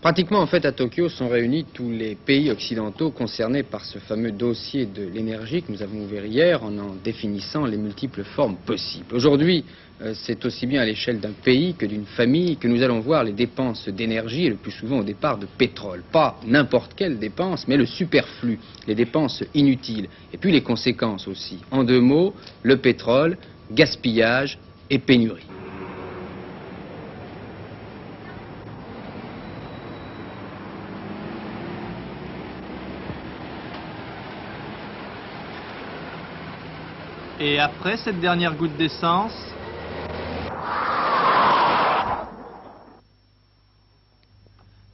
Pratiquement, en fait, à Tokyo sont réunis tous les pays occidentaux concernés par ce fameux dossier de l'énergie que nous avons ouvert hier en définissant les multiples formes possibles. Aujourd'hui, c'est aussi bien à l'échelle d'un pays que d'une famille que nous allons voir les dépenses d'énergie et le plus souvent au départ de pétrole. Pas n'importe quelle dépense, mais le superflu, les dépenses inutiles et puis les conséquences aussi. En deux mots, le pétrole, gaspillage et pénurie. Et après cette dernière goutte d'essence,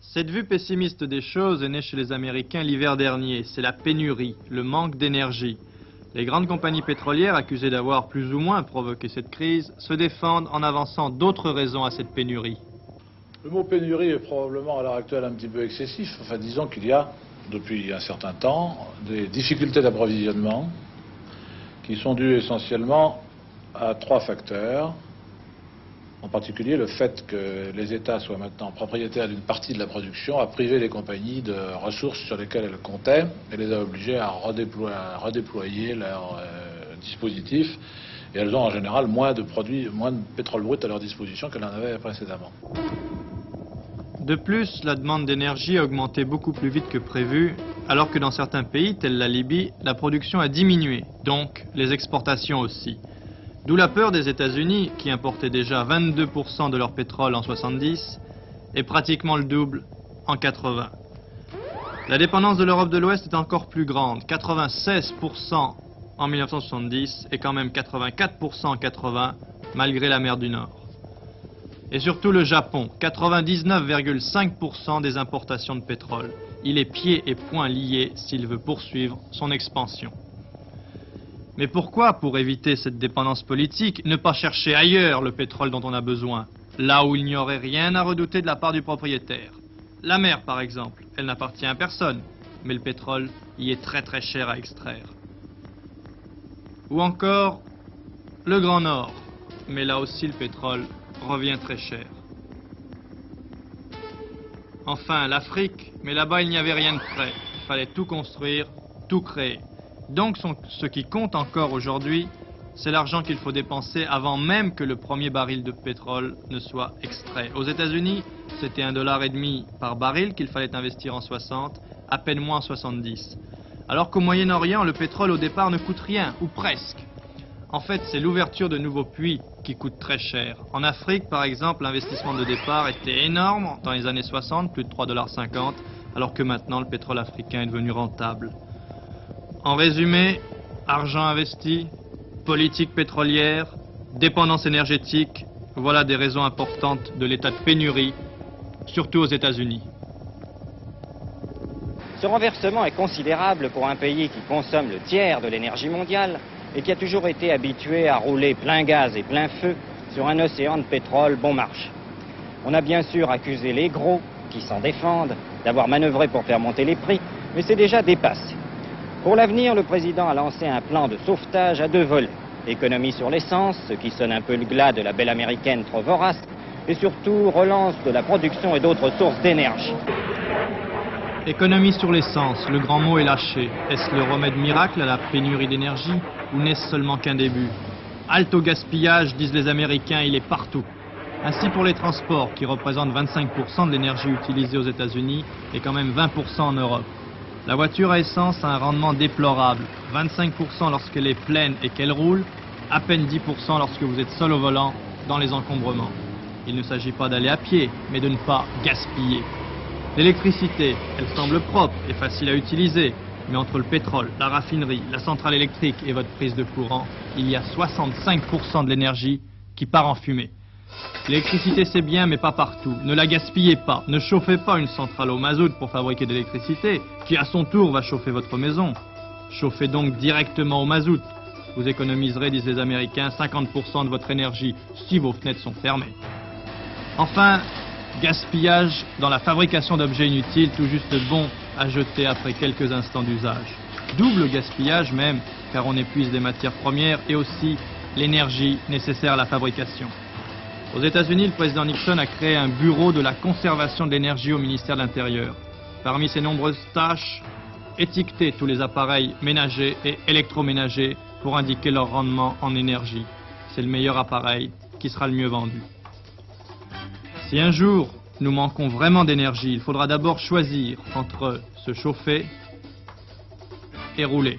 cette vue pessimiste des choses est née chez les Américains l'hiver dernier. C'est la pénurie, le manque d'énergie. Les grandes compagnies pétrolières, accusées d'avoir plus ou moins provoqué cette crise, se défendent en avançant d'autres raisons à cette pénurie. Le mot pénurie est probablement à l'heure actuelle un petit peu excessif. Enfin, disons qu'il y a, depuis un certain temps, des difficultés d'approvisionnement qui sont dues essentiellement à trois facteurs. En particulier, le fait que les États soient maintenant propriétaires d'une partie de la production a privé les compagnies de ressources sur lesquelles elles comptaient et les a obligées à redéployer leurs dispositifs. Et elles ont en général moins de pétrole brut à leur disposition qu'elles en avaient précédemment. De plus, la demande d'énergie a augmenté beaucoup plus vite que prévu, alors que dans certains pays, tels la Libye, la production a diminué, donc les exportations aussi. D'où la peur des États-Unis, qui importaient déjà 22% de leur pétrole en 70 et pratiquement le double en 80. La dépendance de l'Europe de l'Ouest est encore plus grande, 96% en 1970 et quand même 84% en 80, malgré la mer du Nord. Et surtout le Japon, 99,5% des importations de pétrole. Il est pieds et poings liés s'il veut poursuivre son expansion. Mais pourquoi, pour éviter cette dépendance politique, ne pas chercher ailleurs le pétrole dont on a besoin, là où il n'y aurait rien à redouter de la part du propriétaire? La mer, par exemple, elle n'appartient à personne, mais le pétrole y est très très cher à extraire. Ou encore, le Grand Nord, mais là aussi le pétrole revient très cher. Enfin, l'Afrique, mais là-bas il n'y avait rien de prêt. Il fallait tout construire, tout créer. Donc ce qui compte encore aujourd'hui, c'est l'argent qu'il faut dépenser avant même que le premier baril de pétrole ne soit extrait. Aux États-Unis, c'était $1,50 par baril qu'il fallait investir en 60, à peine moins en 70. Alors qu'au Moyen-Orient, le pétrole au départ ne coûte rien, ou presque. En fait, c'est l'ouverture de nouveaux puits qui coûte très cher. En Afrique, par exemple, l'investissement de départ était énorme dans les années 60, plus de $3,50, alors que maintenant le pétrole africain est devenu rentable. En résumé, argent investi, politique pétrolière, dépendance énergétique, voilà des raisons importantes de l'état de pénurie, surtout aux États-Unis. Ce renversement est considérable pour un pays qui consomme le tiers de l'énergie mondiale et qui a toujours été habitué à rouler plein gaz et plein feu sur un océan de pétrole bon marché. On a bien sûr accusé les gros, qui s'en défendent, d'avoir manœuvré pour faire monter les prix, mais c'est déjà dépassé. Pour l'avenir, le président a lancé un plan de sauvetage à deux volets. Économie sur l'essence, ce qui sonne un peu le glas de la belle américaine trop vorace, et surtout relance de la production et d'autres sources d'énergie. Économie sur l'essence, le grand mot est lâché. Est-ce le remède miracle à la pénurie d'énergie ou n'est-ce seulement qu'un début? Halte au gaspillage, disent les Américains, il est partout. Ainsi pour les transports, qui représentent 25% de l'énergie utilisée aux États-Unis et quand même 20% en Europe. La voiture à essence a un rendement déplorable, 25% lorsqu'elle est pleine et qu'elle roule, à peine 10% lorsque vous êtes seul au volant dans les encombrements. Il ne s'agit pas d'aller à pied, mais de ne pas gaspiller. L'électricité, elle semble propre et facile à utiliser, mais entre le pétrole, la raffinerie, la centrale électrique et votre prise de courant, il y a 65% de l'énergie qui part en fumée. L'électricité c'est bien, mais pas partout. Ne la gaspillez pas. Ne chauffez pas une centrale au mazout pour fabriquer de l'électricité, qui à son tour va chauffer votre maison. Chauffez donc directement au mazout. Vous économiserez, disent les Américains, 50% de votre énergie si vos fenêtres sont fermées. Enfin, gaspillage dans la fabrication d'objets inutiles tout juste bons à jeter après quelques instants d'usage. Double gaspillage même, car on épuise les matières premières et aussi l'énergie nécessaire à la fabrication. Aux États-Unis, le président Nixon a créé un bureau de la conservation de l'énergie au ministère de l'Intérieur. Parmi ses nombreuses tâches, étiqueter tous les appareils ménagers et électroménagers pour indiquer leur rendement en énergie. C'est le meilleur appareil qui sera le mieux vendu. Si un jour nous manquons vraiment d'énergie, il faudra d'abord choisir entre se chauffer et rouler.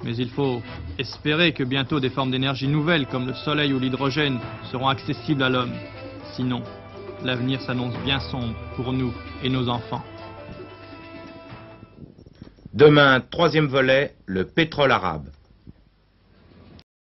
Mais il faut espérer que bientôt des formes d'énergie nouvelles comme le soleil ou l'hydrogène seront accessibles à l'homme. Sinon, l'avenir s'annonce bien sombre pour nous et nos enfants. Demain, troisième volet, le pétrole arabe.